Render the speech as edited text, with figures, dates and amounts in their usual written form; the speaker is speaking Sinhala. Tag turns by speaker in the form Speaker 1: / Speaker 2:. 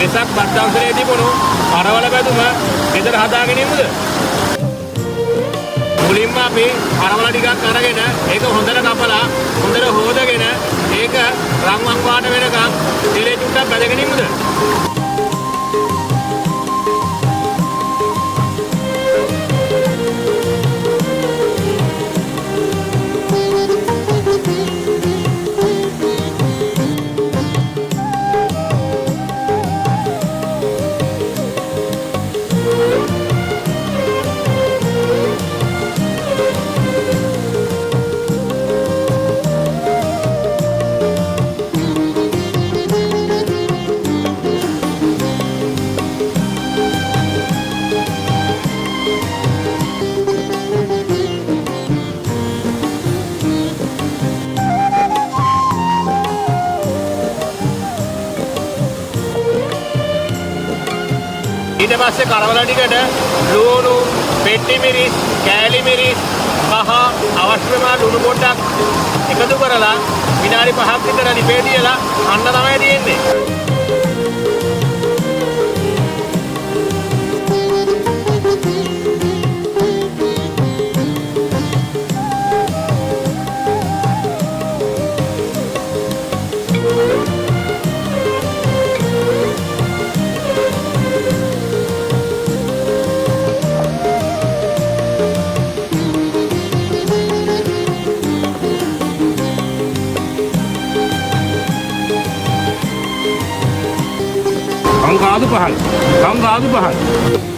Speaker 1: වෙසක් බද්දවසරේ තිබුණු කරවල බැදුම ගෙදර හදාගෙන ඉමුද? මුලින්ම අපි කරවල ටිකක් අරගෙන ඒක හොඳට කපලා හොඳට හොදගෙන ඒක රන්වන් පාට වෙනකම් තෙලේ චුට්ටක් බැදගෙන ඉමුද? ඊට පස්සේ කරවල ටිකට ලුණු, පෙට්ටි මිරිස්, කෑලි මිරිස්, පහ අවශ්‍ය ප්‍රමාණයට ලුණු පොඩ්ඩක් එකතු කරලා විනාඩි 5ක් විතර ලිපේ තියලා අන්න තමයි තියෙන්නේ.
Speaker 2: Kang Gadu Pahal.